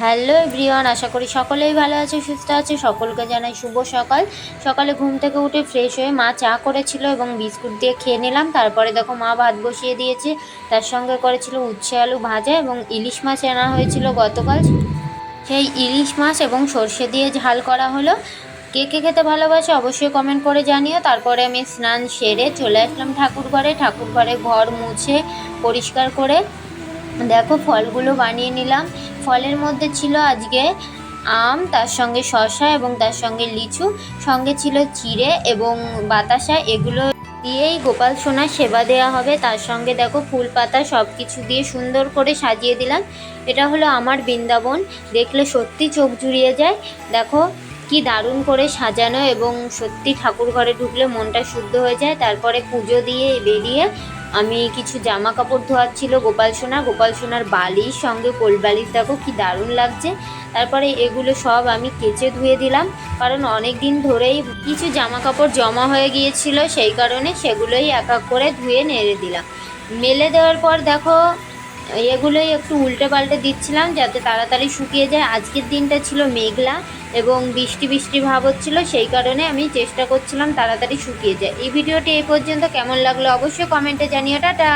Hello everyone, আশা করি সকলেই ভালো আছে, সুস্থ আছে। সকলকে জানাই শুভ সকাল। সকালে ঘুম থেকে উঠে ফ্রেশ হয়ে মা চা করেছিল এবং বিস্কুট দিয়ে খেয়ে নিলাম। তারপরে দেখো মা ভাত বসিয়ে দিয়েছে, তার সঙ্গে করেছিল উচ্ছে আলু ভাজা এবং ইলিশ মাছ আনা হয়েছিল গতকাল। সেই ইলিশ মাছ এবং সর্ষে দিয়ে ঝাল করা হলো। কে কে খেতে ভালোবাসে অবশ্যই কমেন্ট করে জানিও। তারপরে আমি স্নান সেরে চলে আসলাম ঠাকুর ঘরে ঘর মুছে পরিষ্কার করে দেখো ফলগুলো বানিয়ে নিলাম। ফলের মধ্যে ছিল আজকে আম, তার সঙ্গে শসা এবং তার সঙ্গে লিচু, সঙ্গে ছিল চিড়ে এবং বাতাসা। এগুলো দিয়েই গোপাল সোনার সেবা দেওয়া হবে। তার সঙ্গে দেখো ফুল পাতা সব কিছু দিয়ে সুন্দর করে সাজিয়ে দিলাম। এটা হলো আমার বৃন্দাবন, দেখলে সত্যি চোখ জুড়িয়ে যায়। দেখো কি দারুণ করে সাজানো, এবং সত্যি ঠাকুর ঘরে ঢুকলে মনটা শুদ্ধ হয়ে যায়। তারপরে পুজো দিয়ে বেরিয়ে আমি কিছু জামা কাপড় ধোয়াচ্ছিল গোপাল সোনার বালিশ, সঙ্গে কোল বালিশ দেখো কি দারুণ লাগছে। তারপরে এগুলো সব আমি কেচে ধুয়ে দিলাম, কারণ অনেক দিন ধরেই কিছু জামা কাপড় জমা হয়ে গিয়েছিল, সেই কারণে সেগুলোই এক এক করে ধুয়ে নেড়ে দিলাম। মেলে দেওয়ার পর দেখো এগুলোই একটু উল্টে পাল্টে দিচ্ছিলাম যাতে তাড়াতাড়ি শুকিয়ে যায়। আজকের দিনটা ছিল মেঘলা এবং বৃষ্টি বৃষ্টি ভাব হচ্ছিল, সেই কারণে আমি চেষ্টা করছিলাম তাড়াতাড়ি শুকিয়ে যায়। এই ভিডিওটি এই পর্যন্ত কেমন লাগলো অবশ্যই কমেন্টে জানিও। টাটা।